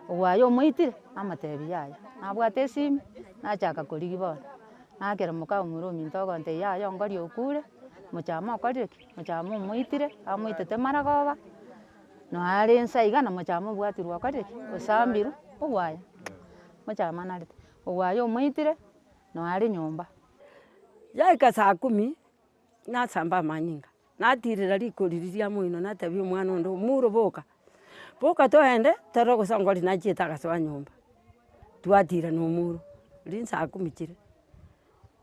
Ogwayo omoitire amatebi yaya nabwate esimi nachaka korigi bono nakera moka omura ominto ogonte yaya ongori okure mochama okorire ki mochama omoitire amoitete maragoba noare ensa iga na mochama obwatirwe okorire ki osambirwe ogwaya mochama narete ogwaya omoitire noare nyomba yaika saa 10 nasamba amanyinga natirera rikori riria moino natebi omwana onde omuro boka toende tero gosongori nachieta agasoa nyomba twatira na omuro ri saa 10 chire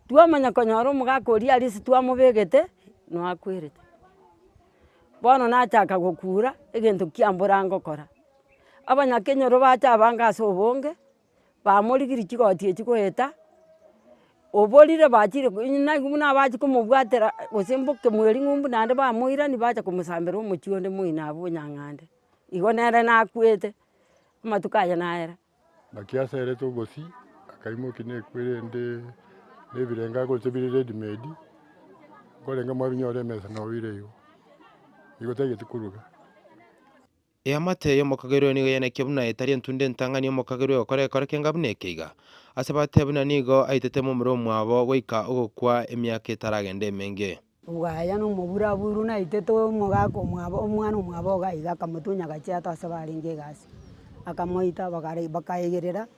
twamanya konyora omogaka oria arisi twamobegete noakwerete bono nachaka gokura egento kiambora ngokora abanyakenyoro bacha abanga ase obonge bamorigirie chigoti echi goeta oborire bachire naigu buna abachi komobwatera gose mboke mweri ng'umbu naende bamoirani bacha komosambera omochio onde moino abwo nyang'ande igo nere nakwete amatuko aya naera naki aserete ogosi akaimoki nekwere nebirenga agoche bire ready made korenga mwabinyore emesa nowire igo igo tagete kuruga amate yo mokagero nigo yaneke buna etari entunde ntangani yo mokagero okore kenga buneke iga ase batebuna nigo aitete momuro mwabo goika ogokwa emiaka etaragende emenge Ugaya no mubura buru na iteto omogaka omwabo omwana omwabo gaiga kamutunya gachiata ase barenge gasi akamoita bakaegerera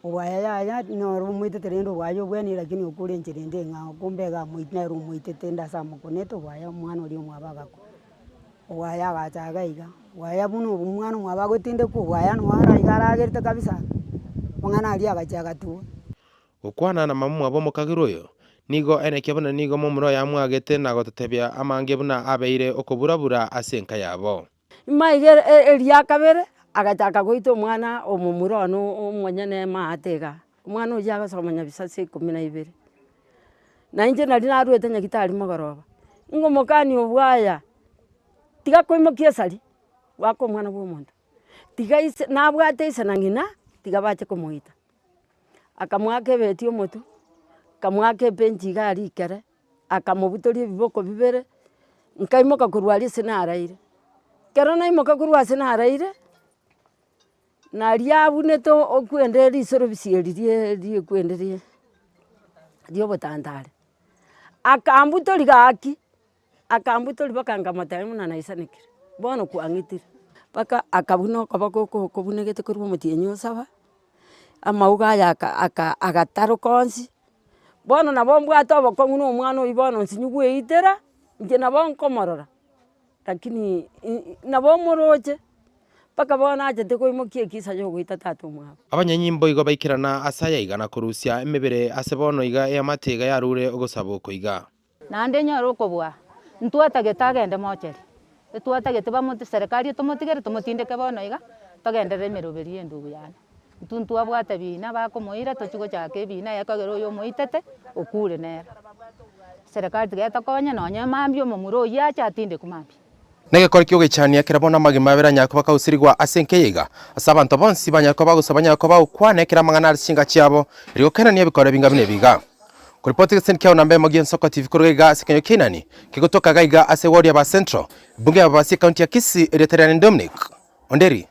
Ugaya yaya no muitete rendo Ugaya obweni lakini okure nchirende ng'ao kumbe ga muitero muitete ndasa mokoneto Ugaya omwana ori omwabo agako Ugaya gacha gaiga Ugaya buno omwana omwabo gotinde ku Ugaya no aragerete kabisa mwana ali agacha tu okwana na mamu mwabo mokagero yo nigo eneke buna nigo momuro yamwagete na gototebia amange buna abeire okoburabura asenka yabo maigere eria kabere agachaka goita omwana omomuro ono omonyene maatega omwana oyo agasomanya bisase 12 na inche nari narwete nyagitari mogoroba ingomokani obwaya tiga koimokia esari wako omwana bwa omonto tiga ise nabwate ise na ng'ina tiga bache komoita akamwaka ebeti omotu kamwaka ebenchi iga arikere akamobutoria ebiboko bibere nkaimoka korwa ase naraire kero naimoka korwa ase naraire naria abunete okwende risoro bisieri riekwenderie riobotantare akambutori gaki akambutori baka nkamotari muna naisanekire bono kwang'itire baka akabuna okoboko okobunegete korwa omotienyi osaba amauga aya agataro konsi bono nabo mbwate obokong'u na omwana oyo bono nsinyugweitera inche nabo nkomorora lakini nabo moroche mpaka bono achete koimokia ekisa yogoita tata omwabo abanyanyimbo igo baikirana asaya igana korusia emebere ase bono iga eamatega yarure ogosaba okoiga nande nyoro okobwa ntwatagete agende mocheri etwatagete bamote serikali tomotigere tomotindeke bono iga togenderere emeroberi endugu yane ntuntu abwate bina bakomoira tochigochaka ebina yakagera oyo omoitete okure nera serikali tigeta konya nonya mambi omomuro oyo acha atinde kumambi negekore kio gichania kera bona magima bera nyako bakausirigwa asenke yiga asa abantu bonsi banyako bagusaba nyako bakwana kera mangana arsinga chiabo rigokena niye bikore binga bine biga kuripoti gesen kyo nambe mogi nsoko TV kurega sekenyo kinani kigutoka gaiga ase ward ya Central bunge ya Basi county ya Kisii Eritrean Dominic Onderi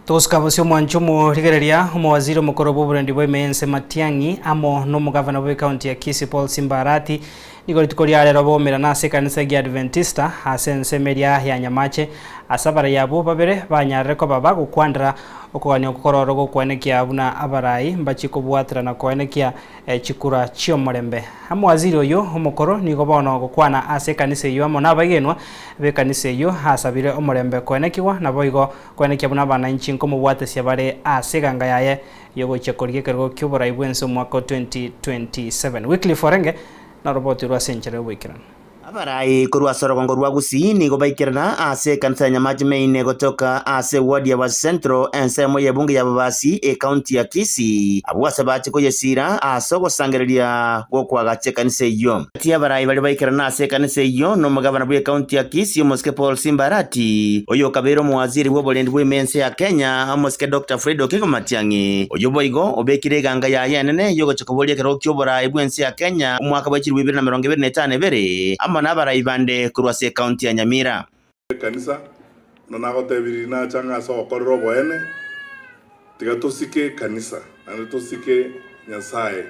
Toskabosio mwanchumo rigereria omowaziri omokoro bw'oburendi bw'emense Matiang'i amo n'omugavana bwa county ya Kisii Paul Simbarati nigo ritukoria rero bomera na ase kanisa ya Adventista ase ensemeria ya Nyamache asabara yabo babere banyarire ko baba gukwandira okogania okororo gokwenekia buna abarai mbachiko bwatira na kwenekia chikura chio morembe amwaziri oyo omokoro nigo bono gokwana ase kanisa yo amo nabagenwa be kanisa yo hasabire omorembe kwenekiwa nabo igo kwenekia buna bana inchi nkomo bwatesia bare ase ganga yaye yogo chekorie kergo kyobora ibwense mwaka 2027 weekly forenge na roboti rwa century wikirana abarai korwa sorogongo rwa Gusii nigo baikirana ase kanisa ya Nyamache maine gotoka ase ward ya Central ensemo ya bunge ya Basi county ya Kisii abwase bache koyesira asogo sangereria gokwaga kanisa iyo ati abarai bali baikirana ase kanisa iyo no mugavana bwa county ya Kisii Moske Paul Simbarati oyo kabero mwaziri w'oburendi bw'emense ya Kenya Moske Dr. Fred Okigo Matiang'i oyo boigo obekire ganga ya yenene yogo chokobolie kero kyobora bw'ense ya Kenya umwaka wa 2025 bere n'abarai bande kurwase county ya Nyamira kanisa na nagotebiri na changa so korro boene tiga tusike kanisa na tusike nyasaye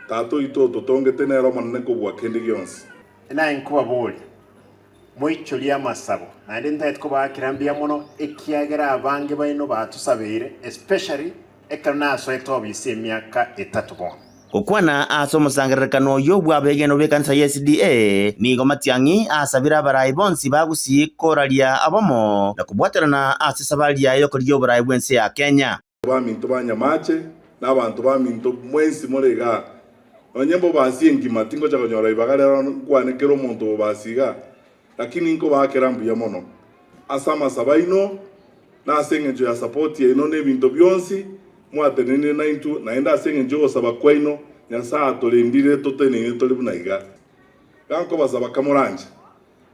tato ito totonge tenero manne kubwa kendi gyonsi na inkuba boli moicholia masabo na ndenda kuba kirambia mono ekiagera abange baino batusabire especially ekana so etobise miaka 3 bona Okwana aso musangerekano yo bwabegeno bekanisa SDA nigo Matiang'i asabira barai bonsi bagusi koralia abomo na kubwaterana asisabalia yo koriyo barai bwense ya Kenya baminto banyamache n'abantu baminto mwensi morega onyembo basi engimatingo cha konyora ibagalera kwanekero omonto basiga lakini nko bakerambu ya mono asama sabaino na asengejo ya support ya ino nebinto byonsi mwatenene na intu naenda asengejo osaba kwaino nyasa atolendire totenene tolibunaiga ganko basaba kamoranje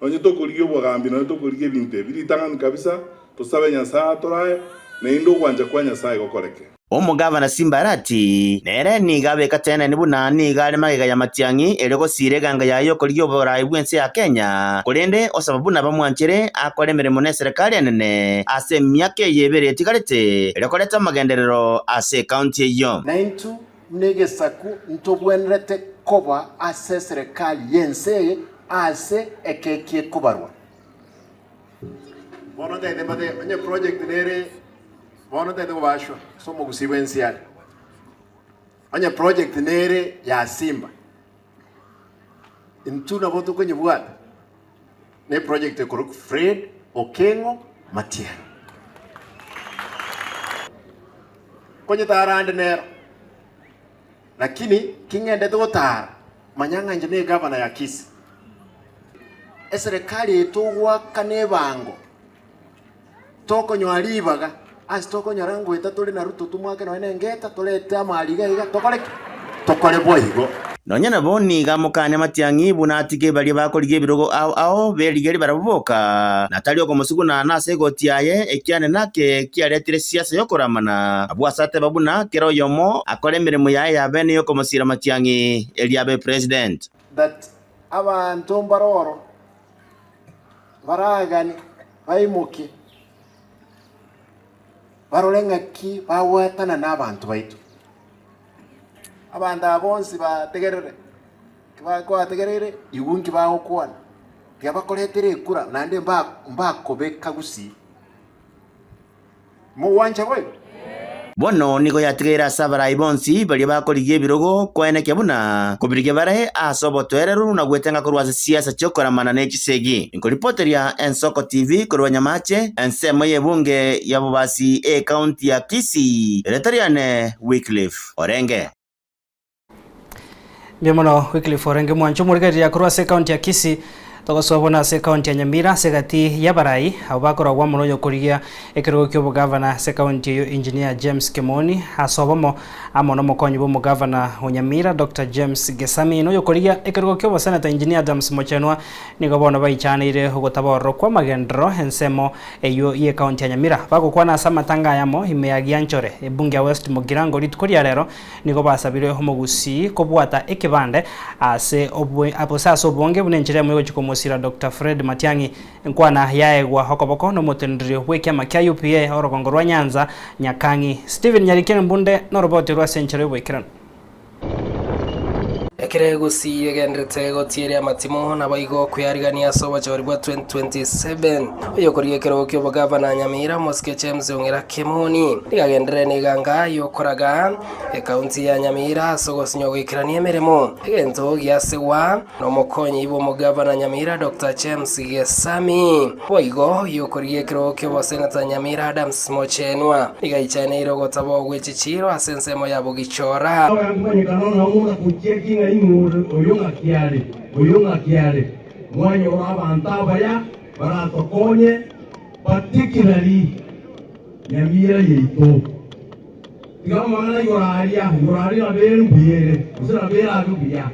onye tokoliyo bwagambi no tokoliye binte bilitangana kabisa tosabe nyasa atoraye na indo kwanja kwa nyasa igokoreke Omugavana Simbarati nere niga bekatene nibunani gale magega ya Matiang'i elego sireganga yayo koliyo borai bwense ya Kenya kolende osababuna bamwanchere akole mirimo ne serikali nene ase myake yebere tikalete elekoleta magenderero ase county yo naintu negesaku ntobwenrete koba ase serikali yense ase ekekie kubarwa bono de bade onye project nere bono de basho somo gusibensial onye project nere ya Simba intuna boto kwenye bwata ne project ko Fred Okengo Matiang'i kwenye tarande nero lakini kingende togotara manyanga njene governor ya Kisii serikali etogwa kanebango toko nywalibaga as toko nyarango etatole na Ruto tumwake no enengeta tolete amaliga iga tokole boigo nonyana boni gamukane Matiang'i bunatike bali bakoliye birogo ao beligeri barabuboka natalio ko musugu na nase gotiaye ekiane nake kialetire siasa yokoramana abwasate babuna kero yomo akole mirimo yaye yabene yoko musira Matiang'i eliabe president that abantu mbaroro baragani baimuki barolenga ki bawatana n'abantu baitu abanda bonsi bategerere bategerere igungi baho kwana byabakoletere kura nande mbakobeka gusi mu wanja boy bono nigo yatigera sabarai bonsi bali bakoliye birogo kwene kebuna kubirige bare asobotwereru na gwetenga kurwaza siasa chokora manane kisegi inkoripoteria Ensoko TV kurwa nyamache ensemo yebunge ya Bobasi county ya Kisii Eletariane Wycliffe Orenge Biamono Wycliffe Orenge mwancho murigari ya kurwa county ya Kisii togosobona se county ya Nyamira segati ya barai abakora wa muno kurigia ekero kyo governor se county yo engineer James Kemoni asobomo amono mokonyi bo governor Nyamira Dr James Gesami no yokorigia ekero kyo senator engineer Adams Mochenwa nigo bona baichanire hugotaboro kwa magendro ensemo eyo ye county ya Nyamira bagokwana samatanga yamo imeagia nchore ebunge West Mugirango litukoria rero nigo basabire homogusi kobwata ekibande ase obwe aposaso bonge bunenjire mu musira Dr Fred Matiang'i nkwana yaegwa hokoboko no mutendri wekya makya UPA orogongorwa Nyanza Nyakang'i Steven Nyarikene Mbunde no robot rwa century wekran ekirego si yegendrete gotiere amatimo na baigo kuyarigania soba choribwa 2027 yokoriye kero kyo governor Nyamira Moske James Ongera Kemoni igagendere niganga yokoraga county ya Nyamira sogosinyo gwikirania meremo egento giasewa no mokonyi ibo governor Nyamira Dr James Gesami baigo yokoriye kero kyo senator Nyamira Adams Mochenwa igaichane irogotabo gwechichiro asensemo yabo gichora oyunga kiale mwenye urabanta baya baratokonye particularly Nyamira yeito tigamana yorari abelu biere usira bela abiya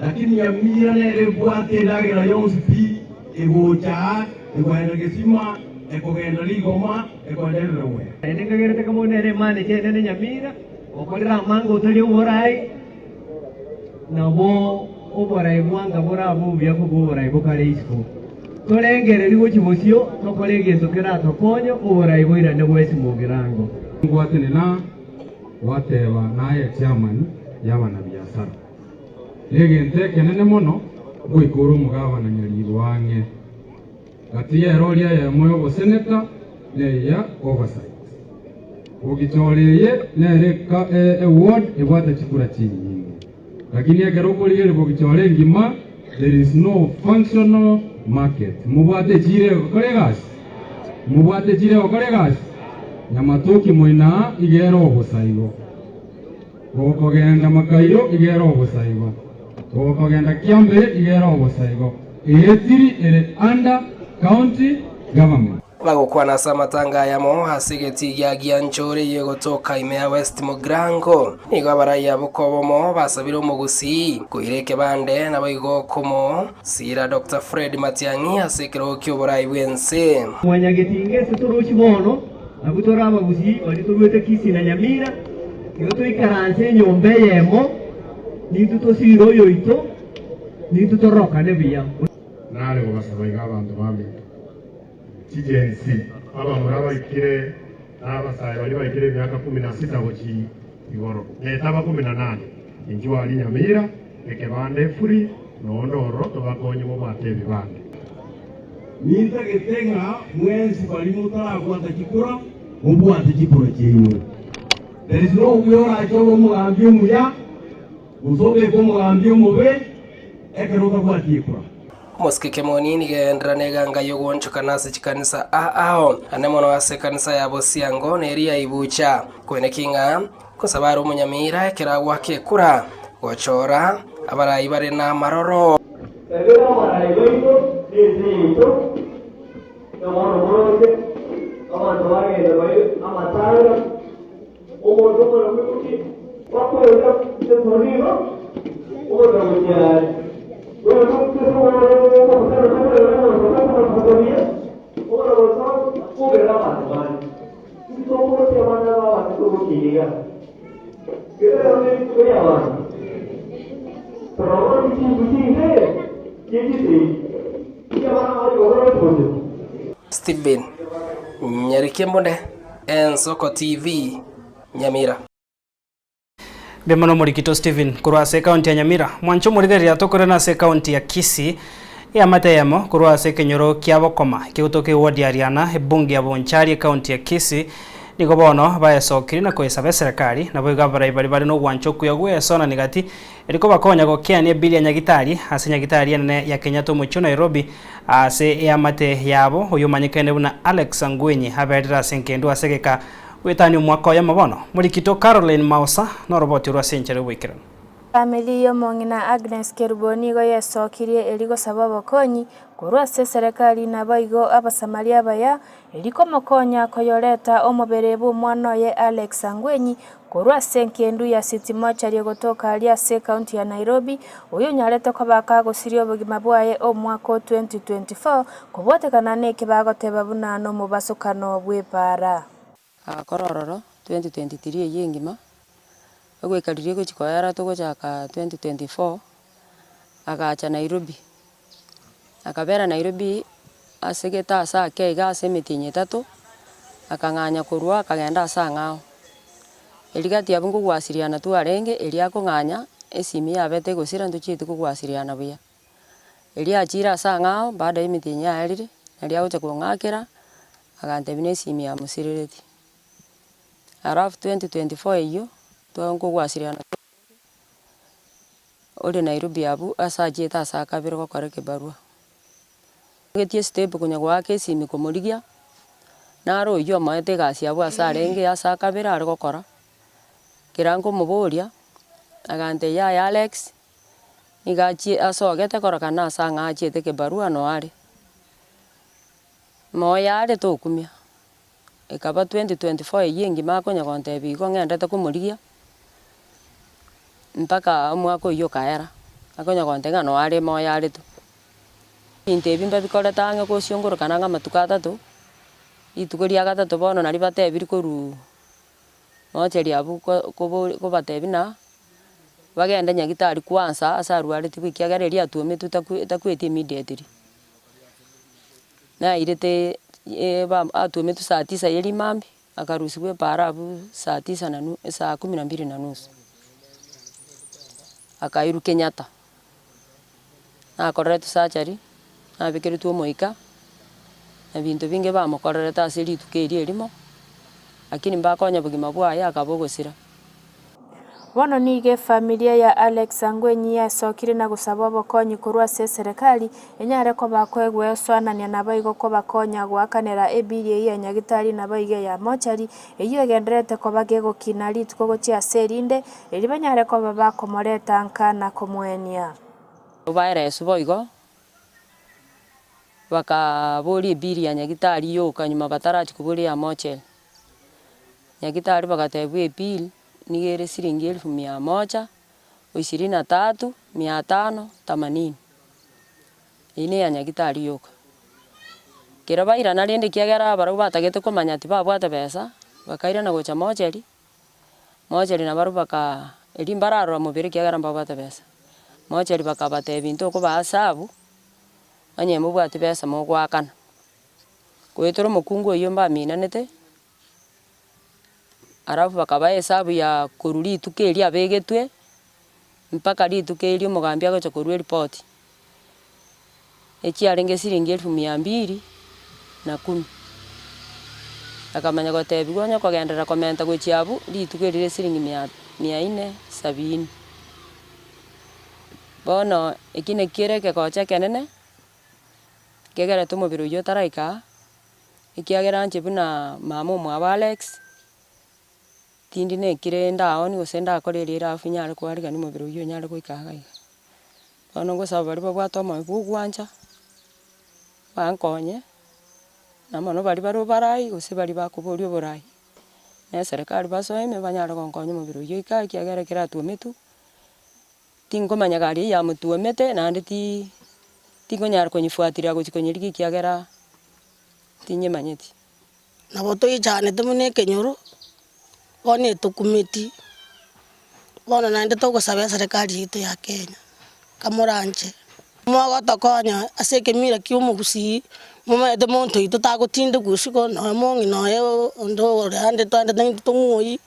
lakini Nyamira nere bwate dagira yonsi egocha egwanegesima ekogenda ligoma ekondera we ndingagerete kama nere mane nene Nyamira okorera mango tuli urai nabo oborai mwanga bora abu byako borai bokare isko turengere rigo chibucio tokore gintu kiratokonyo uburai bwirane bwesi mugirango ngwatene na wateba naye chairman y'abana biashara legente kenene mono gwikuru mugabana nyariru wange gatiye roria ya moyo boseneta ne ya oversight ugichoreye nereka award ibwata chikura chini lakini agarokoliye bogichore ngima there is no functional market mubwate chire koregas nyamatoki moina igero obosaigo gokogenda makairo igero obosaigo gokogenda kiambe igero obosaigo etiri ere under county government bagukwana samatanga yamo hasigeti gya Gianchore yegotoka imea West Mugrango nigo abaraya bukobomo basabiro mugusi kuireke bande nabayigo komo sira Dr. Fred Matiang'i hasekero kyoborai bwense mwanyagetinge turuchi bono abutora abagusi bari turwete Kisi na Nyamira nigo tuikaranse nyombe yemo ni tutosiro yoito ni tutoroka nebiya nale kubasabaiga abantu bamwe TGNC aba muraba ikire n'abasaye bari bayikire myaka 16 gochi igoro netaba 18 injwa ali Nyamira ekebande furi nondoro tobakonye mu batebe bande Minta getenga mwenzi bali mutara kwanta kikura ubwante kikura cyeyo there is no uyora ajobo mugambi umuya uzobe ko mugambi umube ekeruka kwa kikura Moske Kemoni nigendra neganga yogoncho kanasa chikanisa ao anemono wase kanisa ya Bosiango neria ibucha kwene kinga kosabaru munyamira kiragwa kekura gochora abarayi bare na maroro ebera abarayi baito nizito namoro moroke abantu bagenda bayo amatanga umuntu ukora kwikuki bakorera cyoriba umuntu mujyari Steven Nyarikembonde Ensoko TV Nyamira Bemono Morikito Steven kurwa se county ya Nyamira mwancho murigeria tokore na se county ya Kisii ya mateyamo kurwa se kenyoro kya bokoma kigutoke ward ya Ariana ebungi ya Bonchari county ya Kisii niko bono bayesokiri na koisaba serikali na boiga bari no gwancho kuyagwe sona nigati eriko bakonya go kiani bili ya nyagitari ase nyagitari ene ya Kenyatta mucho Nairobi ase ya mate yabo uyu manyikene buna Alex Ngwenyi haberira senkendo asegeka wetani mwako ya mabono Morikito Caroline Mausa no roboti rwa senchere wikira Family yo mongina Agnes Keruboni go yesokirie eligo sababo konyi kurwa se serikali na baigo abasamaria baya eliko mokonya koyoreta omoberebu mwana ye Alex Ngwenyi kurwa senkendu ya City Mortuary gotoka alia se county ya Nairobi uyu nyarete ko bakagusirio bugima bwaye omwaka 2024 kubotekana neke bagoteba bunano mubasukano bwepara korororo 2023 yengima ogwekaririe gochikoyara togochaka 2024 agacha Nairobi akabera Nairobi asegeta asa keiga ase mitinye 3 akanganya kurwa akagenda asa ngao eligati abungu gwasiriana tu arenge elia konganya esimi yabete gosira ntuchite kugwasiriana buya elia achira asa ngao baada ya mitinye yarire elia gocha kongakera agantebine esimi ya musirireti Araf 2024 iyo tuango gwasiriana ode Nairobi abu asa jeta asa kabiro gokore kebarua ngetie step kunya gwake simi komorigia naro iyo maete gasi abu asa renge asa kabiro ari gokora kirango muboria agante ya Alex igachi asogete korokana asa ngachete kebarua no ari moya ari tokumia ekaba 2024 yengi makonya konte bigo ngende takumurigia mpaka mwako yo kaera akonya konte ngano ari moya ari tu inte bimba bikore tange ko siongoro kananga matukata tu itukoria gata to bono nari bate biri koru mocheri abu ko bate bina bagenda nyagitari kwanza asaru ari tibikiagereria tu metu takwete immediately na irete atumetu saa 9 ya Limambi akaruhusiwa parabu saa 12:30 akairu Kenyatta akorere tusachari abikere tuo moika na bintu binge bamukorere tase rituke iri erimo lakini mbakonya bugima bwaye akabogosira. Bono nige familia ya Alex Angwenyi yasokire na gusaba obokonyi kurwa serikali enyare ko bakwegwe swanania na baigo ko bakonya gwakanera ebiri ya nyagitari na baige ya mochari eyo egenderete ko bagego kinali tuko cia serinde eri banyare ko bakomoreta nkana komwenia baire suboigo bakabori ebiri ya nyagitari yo kanyuma batarati kuburi ya mochari nyagitari bagatebu ebiri nigere siringi 1,123,580 ine ya nyagitari yoka kera baira na rende kiagera baru batagete komanya ati babwate pesa bakaira na gocha mocheri na baru baka elimbararo mubiri kiagera babwate pesa mocheri bakabate bintu ko basabu anye mubwate pesa mo gwakana kwetoro mukungu iyo mbaminanete arafu bakaba hesabu ya kururi tukeri abegetwe mpaka ritukeri omugambia gocha kurwe report ekiarenge siringi 210 akamanya gotebi gonya kogendera komenta gwechiabu ritukerire siringi 470 bono ekine kireke kocha kenene kegera tumubiro yo taraika ikiagera nche buna mama mwa Alex tindi ne kirenda oni gosenda korerera afinyare kwariga ni mubiro yo nyare goikaga bono gosaba bari babwatoma bugwanja bankonye namono bari barai gose bari bakubori oborai na serikali basoeme banyara gonkonye mubiro yo ikaki kiagera kiratu metu tingomanya gari ya mutu mete na nditi tingonyara konyifuatira gochikonyiriki kiagera tinye manyeti na boto ijane tumune kenyoro one tukumiti bono na ndito gosaba serikali yitu ya Kenya kamoranje mwaga tokonya aseke mira kiumugusi mama de monto ito tagotinde gusiko no mongi no yo ndo rande tande tungoi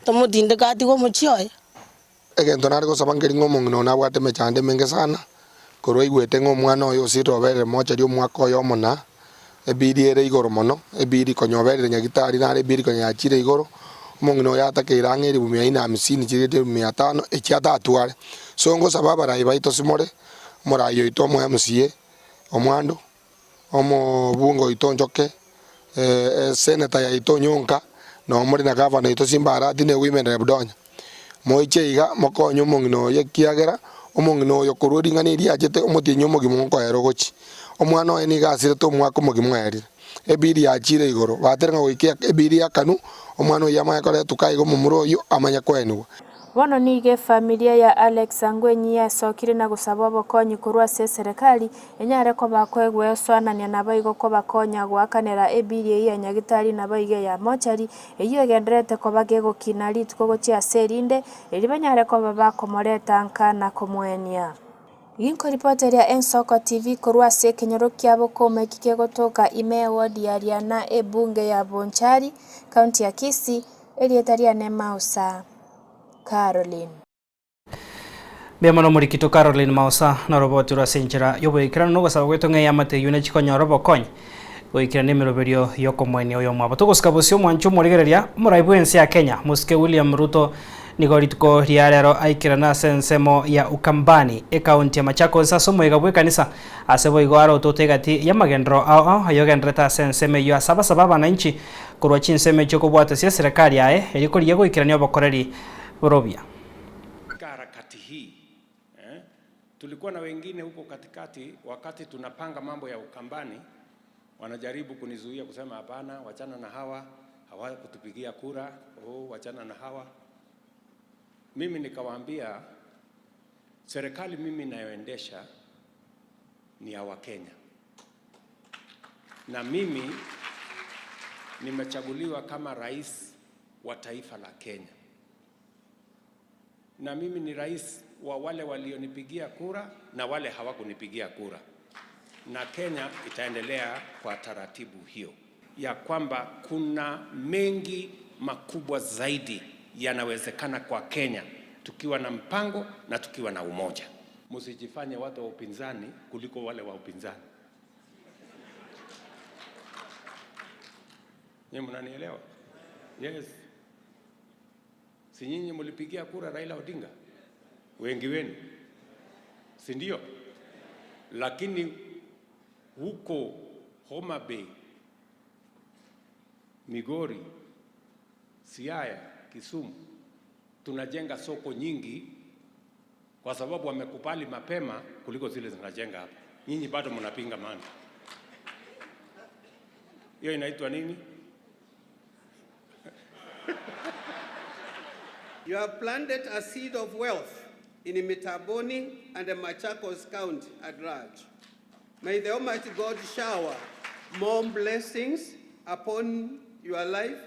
tomudinde kati go muchioy egento nari gosaba ngeringo mongi no nabwate mechande menge sana koro igwete ngo mwana oyo sirobere mocha rio mwaka oyo mona ebiri ere igoro mono ebiri konyobere nyagitari nare ebiri konyachire igoro mongi no yatakira ngeri 150 chirite 500 echiatatware so ngo sababa rai baito simore morayo ito mo MCA omwando omo bungo ito njoke senator ya ito nyonka no muri na governor ito Simbarati ne women rebdonya moicheiga mokonyo mongi no yekiagera omongi no yokorori ngani ria jete omotinyo mogi monko erogochi omwana eni gasire to mwako mogi mweri ebiri ya chire igoro baterenga goikia ebiri ya kanu omwana yama yakore tukaigo mumuro yo amanya kwenu bono nige familia ya Alex Angwenyi yasokire na gusaba obokonyi kurwa serikali enyare ko bakwegwe swanania na baigo ko bakonya gwakanera ebiri ya nyagitari na baige ya mochari eyo egenderete ko bagego kinali tuko gochia serinde eri banyare ko bakomoreta nkana komwenia Ginko reporter ya Ensoko TV kurwa kenyoro kiabo kome kikegotoka ime ward ya Riana ebunge ya Bonchari county ya Kisii erietaria ne Mausa Caroline. Biamono murikito Caroline Mausa na roboti rwa senchera yobo ikirano no basaba gwetonga yamate yune chikonyo robo konyi goikira nemero berio yoko mweni oyo mwabo tugosikabusio mwanchu murigereria muraibu ensi ya Kenya Muske William Ruto nigorituko riarero aikira na sensemo ya Ukambani county ya Machakos asomo igabwe kanisa asebo igwaro totegati ya magendro au ayogendreta senseme yo asaba bananchi kurwa chinseme choko bwata sia serikali yae eriko riego ikirani obokoreri Borobia. Harakati hii tulikuwa na wengine huko katikati, wakati tunapanga mambo ya Ukambani wanajaribu kunizuia kusema hapana, wachana na hawa, hawakutupigia kura, wachana na hawa. Mimi nikawaambia serikali mimi nayoendesha ni ya Wakenya, na mimi nimechaguliwa kama rais wa taifa la Kenya, na mimi ni rais wa wale walionipigia kura na wale hawakunipigia kura. na Kenya itaendelea kwa taratibu hiyo, ya kwamba kuna mengi makubwa zaidi yanawezekana kwa Kenya tukiwa na mpango na tukiwa na umoja. Msijifanye watu wa upinzani kuliko wale wa upinzani. Nyinyi mnanielewa? Yes. Si nyinyi mlipigia kura Raila Odinga? Wengi wenu. Si ndio? Lakini huko Homa Bay, Migori, Siaya, Kisumu tunajenga soko nyingi kwa sababu wamekubali mapema kuliko zile zinajenga hapa. Nyinyi bado mnapinga maana. Hiyo inaitwa nini? You have planted a seed of wealth in Mitaboni and the Machakos County at large. May the Almighty God shower more blessings upon your life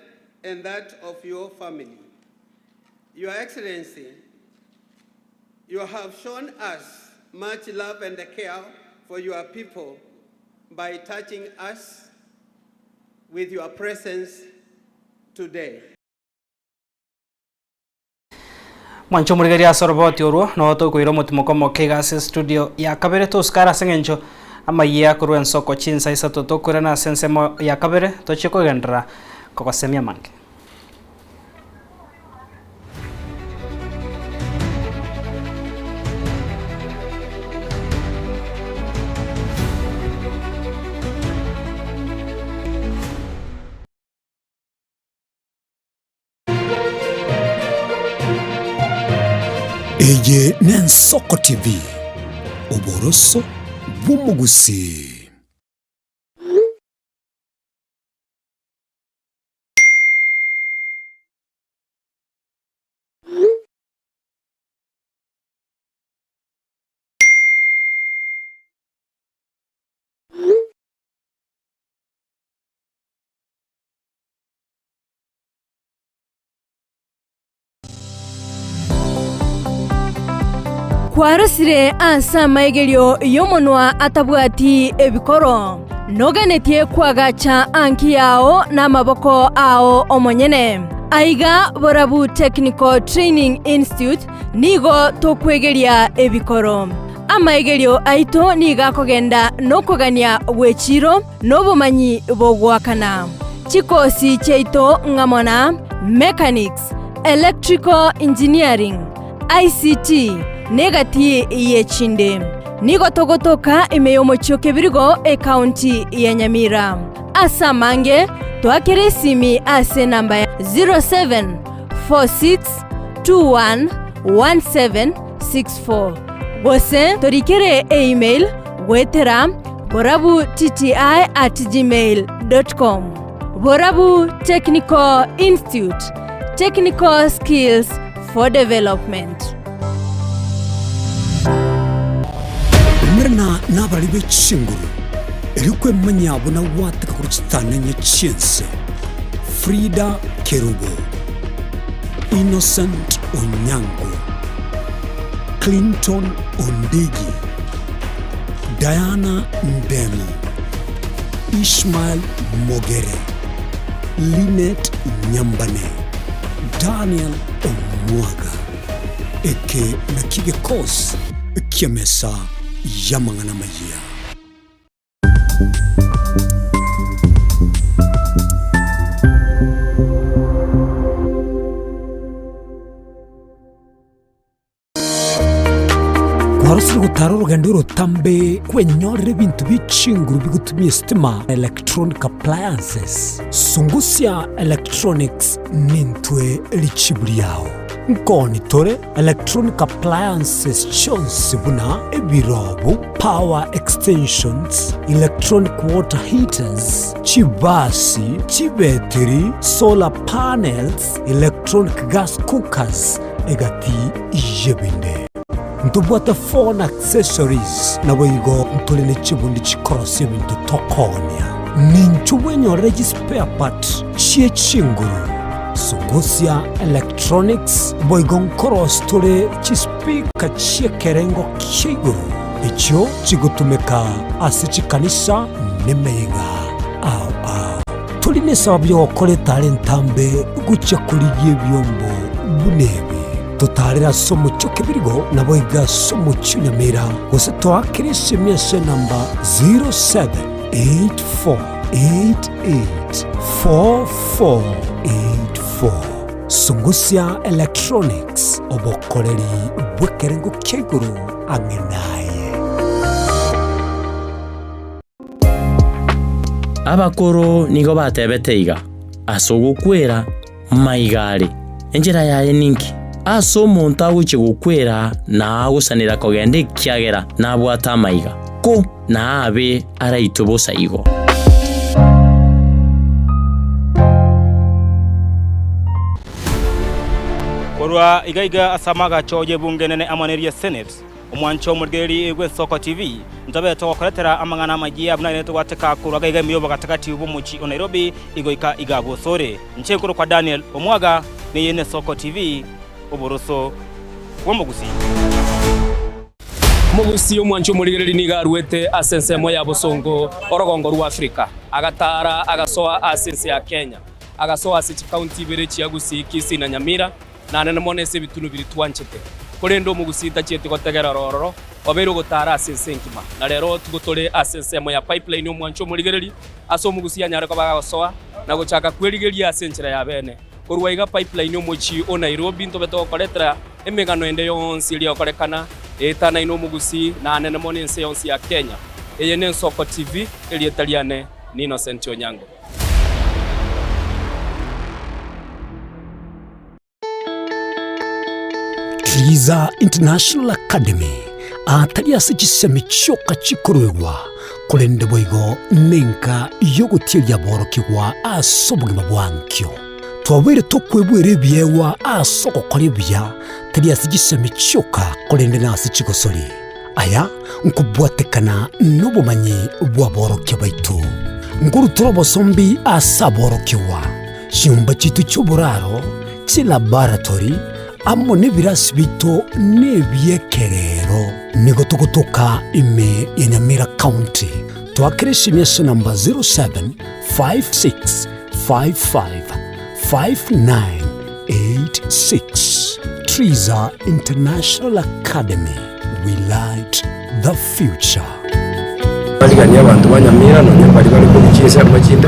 and that of your family. Your Excellency, you have shown us much love and care for your people by touching us with your presence today. Mwancho murigeria soroboti oruo no to kuiro mutimoko mokegase studio ya kabere to skara sengencho ama ya kurwen soko chinsa isa to kurana sensemo ya kabere to chiko gendra kokosemia mange. Eye Nensoko TV Oboroso Bumugusi. Kwarasire ansa maegelio yomonwa atabwati ebikoro nogenetie kwagacha anki yao na maboko ao omonyene aiga Borabu Technical Training Institute nigo tokwegeria ebikoro amaegelio aito niga kogenda nokogania wechiro nobumanyi bogwakana chikosi cheito ngamona mechanics, electrical engineering, ICT negati yechinde nigo togotoka imeyomocho kebirigo county ya Nyamira asamange twakere simi ase namba 0746211764 gose torikere email gwetera borabu@gmail.com. Borabu Technical Institute, technical skills for development. Mrna nabalibe chinguru erikwe manyabo na wataka kuruchitananya chiense Frida Kerubo, Innocent Onyango, Clinton Ondigi, Diana Ndemo, Ishmael Mogere, Linet Nyambane, Daniel Omwaga, eke nakige kos kiamesa yamangana maya. Warusuru gutara urugendo rutambe kwenyorere bintu bicinguru bigutumye stima electronic appliances Sungusya Electronics nintwe lichibuliao nkoni tore electronic appliances chonsi buna ebirobu power extensions electronic water heaters chibasi chibeteri solar panels electronic gas cookers egati ijebinde ntubwata phone accessories na boigo ntulene chibundi chikorosi bintu tokonya ninchubwenyo spare part chie chinguru Sungusya Electronics boigo nkoros tule chispika chie kerengo kiguru icio cigutumika ase cikanisa nimeiga ao tuli ni sababu yo kore talenta mbe gucha kurigie byombo bunebi tutarira somo chokebirigo na boiga somo chunyamira gose twakirisi miese namba 0784884484 Sungusia Electronics obokoreri bwekerengo keguru angenaye abakoro nigo batebete iga asogukwera maigari enjera yaye ninki aso omonto aguche gukwera na agusanira kogende kiagera na abwata maiga ko na abe araito bosa igo korwa igaiga asamaga choje bunge nene amaneria senate omwancho murgeri egwe Soko TV ntabe to koretera amangana magia abuna to wateka kurwa gaiga miyobo katakati ubumuchi o Nairobi igoika igabo sore nchekuru kwa Daniel Omwaga ne yene Soko TV oboroso womugusi mugusi omwancho murigeri niga ruete asensemo ya bosongo orogongo rwa Afrika agatara agasoa asense ya Kenya agasoa ase county berechi yagusi Kisii na Nyamira na nene monese bitunu biri twanchete korendo mugusita chiete gotegera rororo obero gotara asense nkima na rero tugotore asensemo ya pipeline omwancho murigeri aso mugusi anyare ko bagasoa na gochaka kwerigeria asenchera ya bene korwaiga pipeline omochi o Nairobi ntobeto koretera emegano ende yonsi iri okorekana etana ino mugusi na nene monense yonsi ya Kenya eyene Soko TV eri etaliane ni Innocent Onyango Triza International Academy atari ase gisemi cyoka cikorwegwa kurende boigo nenka yogutiria borokigwa asobugima bwankyo twabwire tukwebwire byewa asoko kori bya tari ase gisemi cyoka kurende nase cigosori aya nkubwatekana nobumanyi bwa borokyo baitu nguruturo bosombi asaborokiwa cyumba citu cy'uburaro ci laboratory amo n'ibirasi bito n'ebyekerero nigo tugutuka ime ya Nyamira County twakirishi miese namba 0756555986 Triza International Academy, we light the future. Baligania abantu banyamira no nyambari bali ko bikise amachinde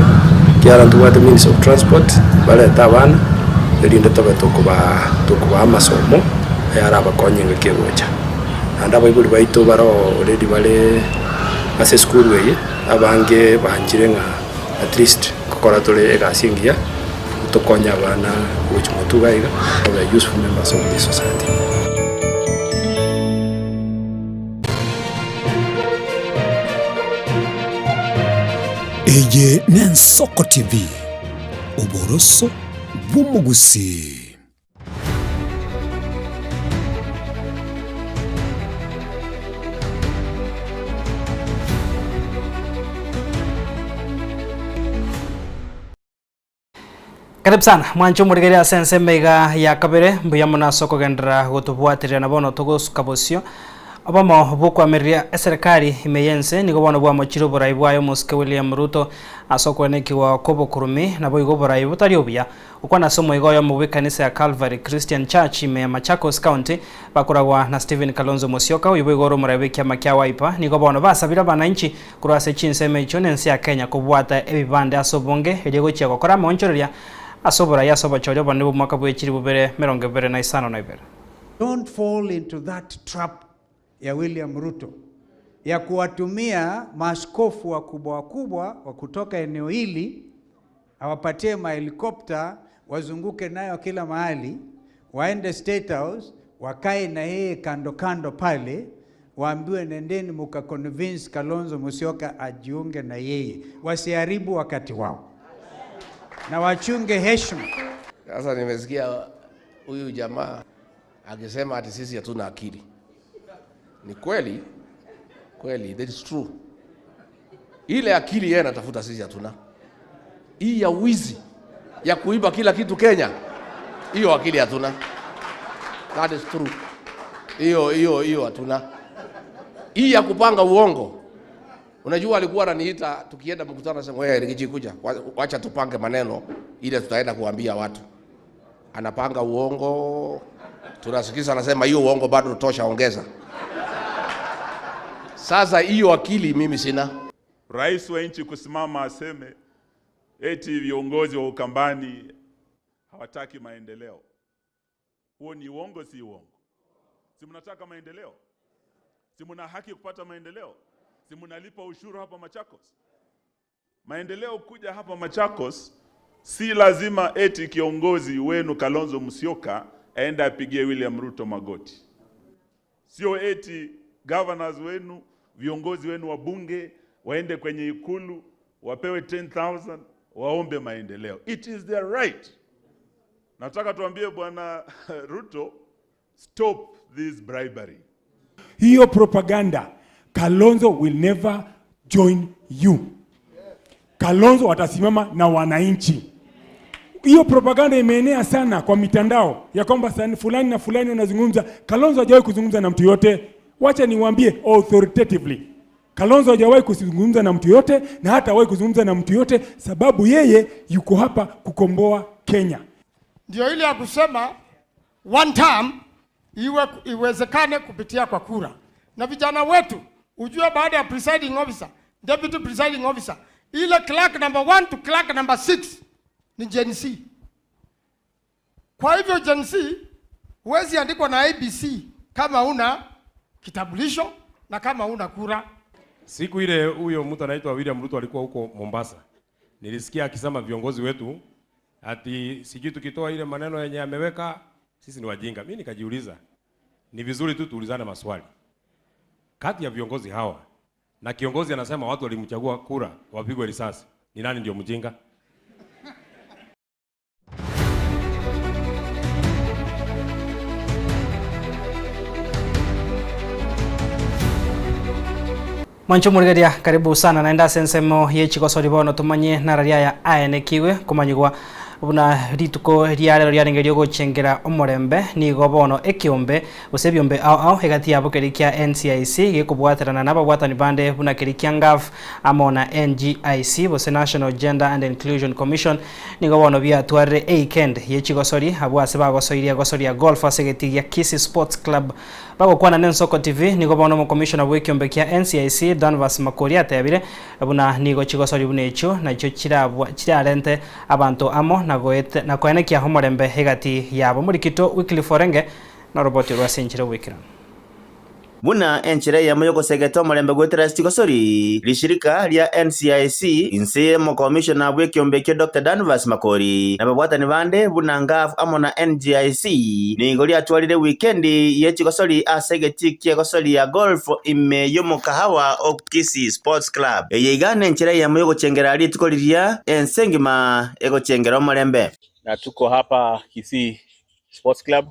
kyara ntuwate Ministry of Transport baleta abana erinde tokuba amasomo yara abakonyenge kegocha anda bayibuli baito baro already bale ase school weye abange banjire nga at least kokora tole egasingia tokonya abana which motugaiga are useful members of the society. Eye nen Soko TV oboroso bumugusi. Karibu sana mwancho murigeria sense mega ya kabere mbuya muna Soko gendera gutubwatirira na bono tugusukabosio abamo bukwamiria serikali imeyense nigo bono bwa mochiro borai bwayo Muske William Ruto asoko nekiwa kobo kurumi na boigo borai butari obya ukwana somo igoyo mu kanisa ya Calvary Christian Church ime Machakos County bakuragwa na Stephen Kalonzo Musyoka uyibo ro murabe kya makya waipa nigo bono basabira bananchi kurase chinseme chonense ya Kenya kubwata ebibande asobonge eligo chia gukora monchoria asobora yasoba choryo bane bu mwaka bwekiri bubere 2025. Don't fall into that trap ya William Ruto ya kuwatumia maaskofu wakubwa wa kutoka eneo hili awapatie mahelikopta wazunguke nayo kila mahali, waende State House, wakae na yeye kando pale, waambiwe nendeni muka convince Kalonzo Musyoka ajiunge na yeye, wasiharibu wakati wao na wachunge heshima. Sasa nimesikia huyu jamaa akisema ati sisi hatuna akili. Ni kweli, that is true. Ile akili yeye anatafuta sisi hatuna. Hii ya wizi ya kuiba kila kitu Kenya, hiyo akili hatuna. That is true. Hiyo hatuna. Hii ya kupanga uongo. Unajua alikuwa ananiita tukienda mkutano anasema wewe Rigathi kuja. Wacha tupange maneno ile tutaenda kuambia watu. Anapanga uongo. Tunasikiza anasema hiyo uongo bado tutosha ongeza. Sasa hiyo akili mimi sina. Rais wa nchi kusimama aseme eti viongozi wa Ukambani hawataki maendeleo. Huo ni uongo, si uongo? Si mnataka maendeleo? Si mna haki kupata maendeleo? Si mnalipa ushuru hapa Machakos? Maendeleo kuja hapa Machakos, si lazima eti kiongozi wenu Kalonzo Musyoka aende apigie William Ruto magoti. Sio eti governors wenu, viongozi wenu wa bunge waende kwenye ikulu wapewe 10,000 waombe maendeleo. It is their right. Nataka tuambie bwana Ruto, stop this bribery. Hiyo propaganda, Kalonzo will never join you. Kalonzo atasimama na wananchi. Hiyo propaganda imeenea sana kwa mitandao ya kwamba fulani na fulani wanazungumza. Kalonzo hajawahi kuzungumza na mtu yote. Wacha niwaambie authoritatively, Kalonzo hajawahi kuzungumza na mtu yote na hata hawahi kuzungumza na mtu yote, sababu yeye yuko hapa kukomboa Kenya. Ndio ile ya kusema one term iwezekane kupitia kwa kura. Na vijana wetu ujue baada ya presiding officer, deputy presiding officer, ile clerk number 1 to clerk number 6 ni Gen Z. Kwa hivyo Gen Z huwezi andikwa na ABC kama una kitambulisho na kama una kura. Siku ile huyo mtu anaitwa William Ruto alikuwa huko Mombasa. Nilisikia akisema viongozi wetu ati sijui tukitoa ile maneno yenye ameweka sisi ni wajinga. Mimi nikajiuliza, ni vizuri tu tuulizane maswali. Kati ya viongozi hawa na kiongozi anasema watu walimchagua kura wapigwe risasi, ni nani ndio mjinga? Mwancho murigeria karibu sana naenda sensemo yechikosori bono tumanye nararia ya aenekiwe kumanyigwa buna rituko riare ryarengerio gochengera omorembe ni gobono ekiombe usebyombe au hegati yabo kerikia NCIC gikubwaterana nabagwatani bande buna kerikia ngaf amona NGIC bose National Gender and Inclusion Commission ni gobono bya tware weekend yechigosori abwase bagosoiria golf asegetigia Kisii Sports Club bagokwana Nensoko TV ni gobono mo commissioner w'ekiombe kia NCIC Danvas Makoria tebire buna ni gochigosori bune echo na icho kirarente abantu amo na koenekia homorembe hegati yabo murikito Wycliffe Forenge na roboti rwa senchire wikira buna enchire ya moyo gosegeta omorembe gwetera stigosori lishirika lya NCIC inse mo commissioner w'ekiombe kio Dr. Danvas Makori na babwatani bande buna ngaf amona NGIC ni goli atwalire weekend yechigosori asegeti kiegosori ya golf ime yomo kahawa o Kisii Sports Club yeigane enchire ya moyo gochengera litukoliria ensengima egochengera omorembe na tuko hapa Kisii Sports Club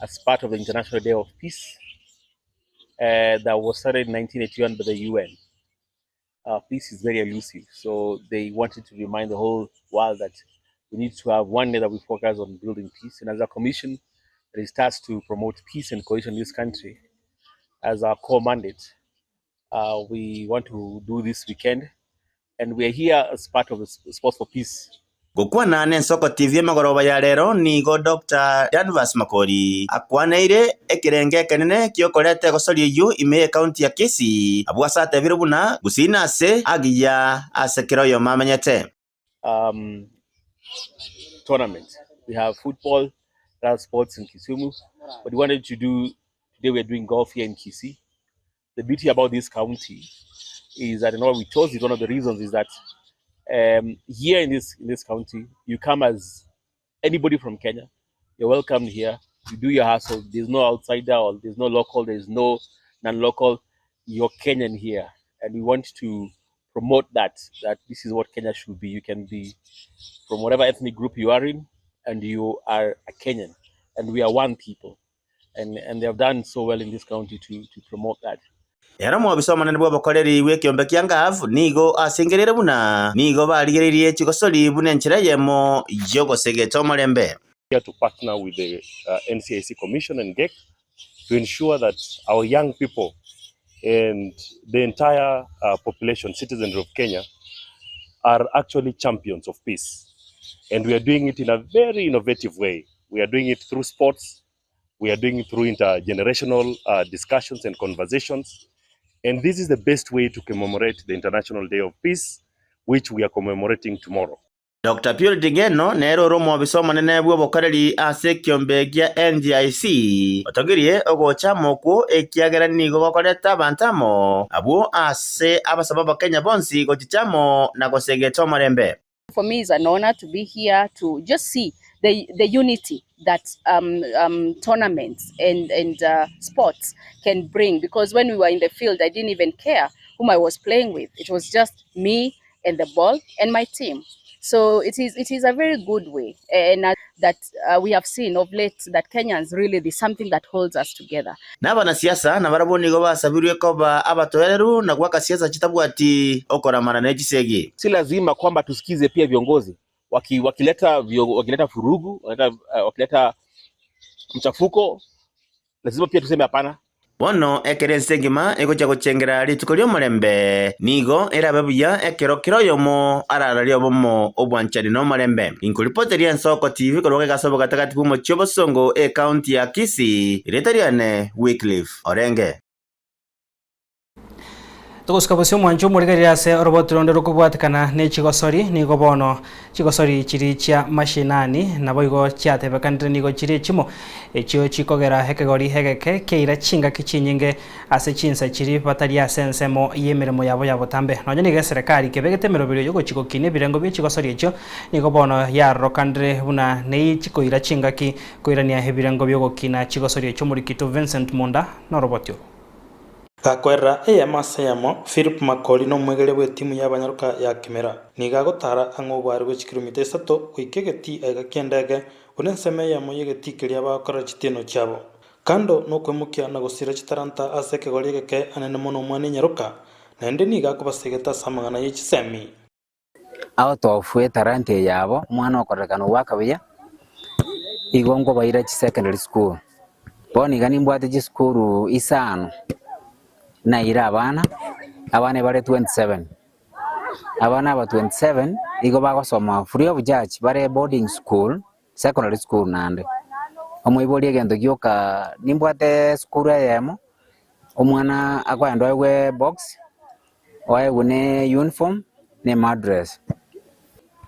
as part of the International Day of Peace that was started in 1981 by the UN. Peace is very elusive, so they wanted to remind the whole world that we need to have one day that we focus on building peace. And as a commission that starts to promote peace and cohesion in this country as our core mandate, we want to do this weekend. And we are here as part of the Sports for Peace. Gukwana Nensoko TV magoroba ya rero nigo Dr. Danvas Makori akwaneire ekirenge kenene kiokorete gosori yu ime county ya Kisii abwasate birubuna gusina se agiya asekiroyo mamenyete tournament. We have football, sports in Kisumu, but we wanted to do today we're doing golf here in Kisii. The beauty about this county is that, and why we chose it, one of the reasons is that here in this county, you come as anybody from Kenya. You're welcome here. You do your hustle. There's no outsider, or there's no local. There's no non-local. You're Kenyan here, and we want to promote that this is what Kenya should be. You can be from whatever ethnic group you are in, and you are a Kenyan, and we are one people, and they have done so well in this county to promote that. Era mo bisoma nene bwo bakoreri w'ekiombe kia ngafu nigo asengerere buna nigo baligererie chigosori buna enchira yemo yogosegeta omorembe. Here to partner with the NCIC Commission and GEC to ensure that our young people and the entire population, citizens of Kenya, are actually champions of peace. And we are doing it in a very innovative way. We are doing it through sports. We are doing it through intergenerational discussions and conversations. And this is the best way to commemorate the International Day of Peace, which we are commemorating tomorrow. Dr. Purity Ngeno nero romo bisoma nene bwo bokareri ase kyombegia NGIC otogirie ogocha moko ekiagera nigo gokoreta bantamo abo ase abasaba Kenya bonsi gochichamo na gosegeta marembe. For me, it's an honor to be here to just see the unity that tournaments and sports can bring. Because when we were in the field, I didn't even care whom I was playing with. It was just me and the ball and my team. So it is a very good way, and that we have seen of late that Kenyans really is something that holds us together. Nabana siasa na baraboni go basabirwe koba abatoereru na kwa siasa chitabwati okora marane chisegi. Si lazima kwamba tusikize pia viongozi wakileta furugu, wakileta mchafuko, lazima pia tuseme hapana. Bono ekerense ngima egocha gochengera litukolio marembe nigo erababuya ekero kiroyomo ararario bomo obwanchani no marembe inkulipoteria Nsoko TV koroge gasobo gatagati bumo Chobosongo county ya Kisii retariane Wycliffe Orenge tugusikabusio mwanju murigarira se oroboturonde kubwatikana ne chigosori nigo bono chigosori chiri chia mashinani nabo igo chiatebekanire nigo chiri chimo echio chikogera hekegori hegeke keira chinga kichinyinge ase chinsa chiri bataria sensemo yemeremo yabo yabotambe nonye ni serikali kebegete merobiro yogo chikokine birengo bye chigosori echo nigo bono yarokandire buna nei chikoira chinga ki koirania hebirengo byogo kina chigosori echo muri Kitu Vincent Munda no robotio gakwera eyamasayamo Philip Makori no mwegere we timu y'abanyaruka ya Kimera niga gotara angobwari we kilomita 3 kuikegeti agakendege unenseme ya moyegeti kiria bakora chitino cyabo kando no kwemukia na gusira chitaranta aseke gorigeke anene mono mwane nyaruka nende niga kubasegeta samangana y'ichisemi aho tofwe tarante yabo mwana okorekano wakabiya igongo baira chi secondary school boni gani mbwate chi school isano na ira abana bare 27 abana aba 27 igo bagosoma free of charge bare boarding school secondary school nande omoibori egento gyoka nimbwate school yemo omwana akwenda we box oye une uniform ne madress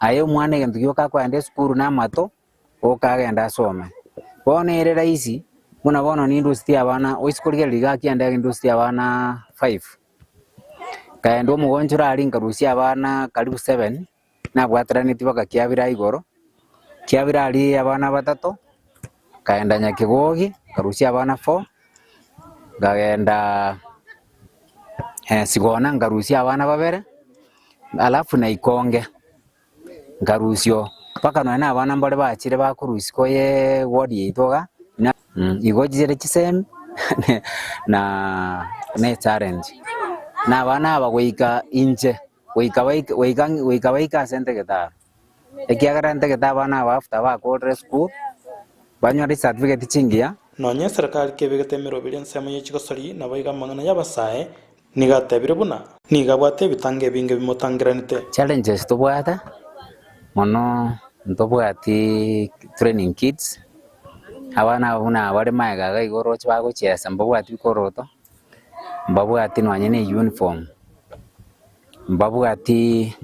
ayo mwana egento gyoka kwenda school na mato okagenda asome bone ere raisi muna bono ni industry abana oisikorige liga kianda industry abana 5 kaendo mugonjura ali ngarusi abana karibu 7 na bwatrani tibaka kiabira igoro kiabira ali abana batatu kaenda nyakigogi ngarusi abana 4 gagenda sigona ngarusi abana babere alafu na ikonge ngarusio paka na abana mbale bachire bakurusi koye wodi itoga na igojire chisem na challenge na bana abagoika inje weika sente geta ekiagarante geta bana after ba ko school banywa certificate chingia nonye serikali kebegete merobiri nsemo y'ikigosori naboiga mangana yabasae nigatebire buna nigabwate bitange binge bimutangiranite challenges tubwata mono ntobwati training kids abana buna bari maega igoro chbago chesa mbabwati bikoroto mbabwati nwanye ne uniform mbabwati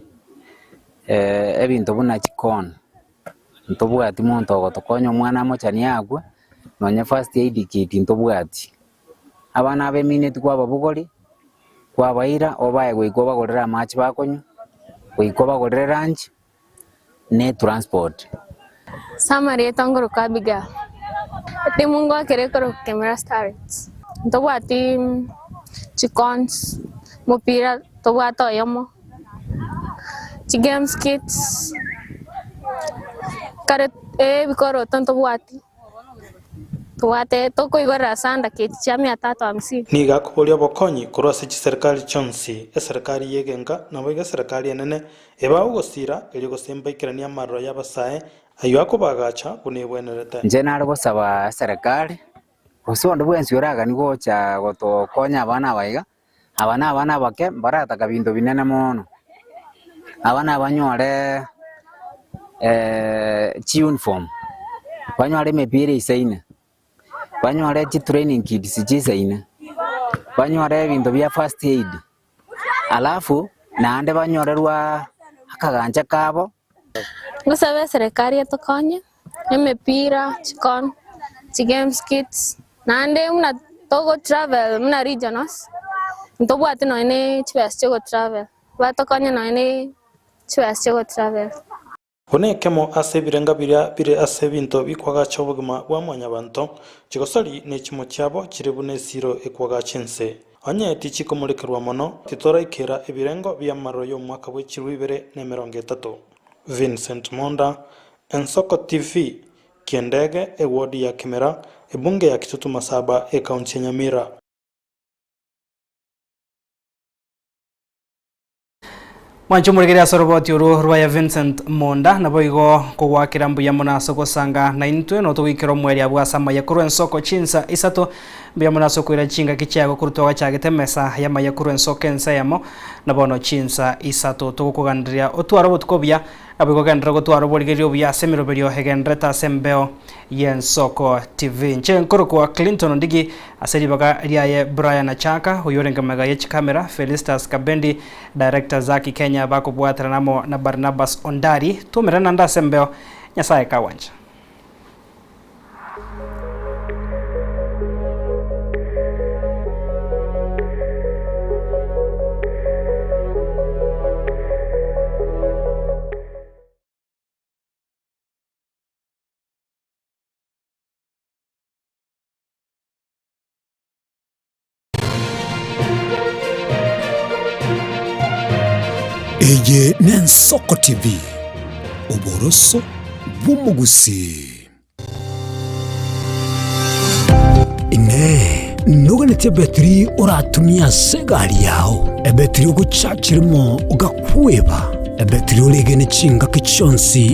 ebintu buna chikon ntobwati monto gotokonyo mwana mochani agwe nonye first aid kit ntobwati abana be minute kwa babugori kwa baira obaye gwikoba gorera match bakonyo gwikoba gorera lunch ne transport Samari etangoro kabiga timungo akerekoro Kimera Stars ntobwati chikons mupira tobwato yomo games kits kare bikoro ntobwati tuwate toko igora sanda kiti cha 350 niga kubolia bokonyi kurose chi serikali chonsi serikali yegenga naboiga serikali enene eba ugosira eli gosemba ikirania marro yabasae ayo akobagacha kunebwenerete nje nari gosaba serikali usondo bwensi oraga nigo cha gotokonya abana baiga abana bake barataka bintu binene mono abana banyore uniform banyore mipira isaine banyore training kits isaine banyore bintu bya first aid alafu naande banyorerwa akaganja kabo Ngusabe serikali yatukonye emipira chikon games kits naande muna togo travel muna regionals ntobwate no ene chwes chego travel batokonye no ene chwes chego travel One kemo ase birenga bire ase binto bikwaga chobugima bwa mwanyabanto chigosori ne chimo cyabo kirebune siro ekwaga chense anye tichiko murekerwa mono titora ikera ebirengo byamaro yo mwaka w'ikirwibere ne 30 Vincent Monda Ensoko TV Kiendege ewodi ya Kimera ebunge ya Kitutu Masaba kaunti ya Nyamira. Mwancho muregere asoroboti uru rwaya Vincent Monda nabo igo kugwakira mbuya munaso gosanga na intwe no tugikero mweri abwa sama yakuru ensoko chinsa isato mbuya munaso kwira chinga kichago kurutoga chagete mesa ya mayakuru ensoko ensayamo nabono chinsa isato tugukugandiria otwaro butkobya abigo gendra gotwaro boligerio bya semiro berio hegendreta sembeo yensoko TV nchenkoro kwa Clinton ndigi aseri baga riaye Brian Achaka uyorenga mega yech camera Felistas Kabendi director Zaki Kenya bako bwatra namo na Barnabas Ondari tumerana nda sembeo nyasaye kawanja Eye n'Ensoko TV uboroso bw'umugusi ine nuganete betri uratumia segari yao ebetri ugucakirimo ugakweba ebetri ulegene chinga kichonsi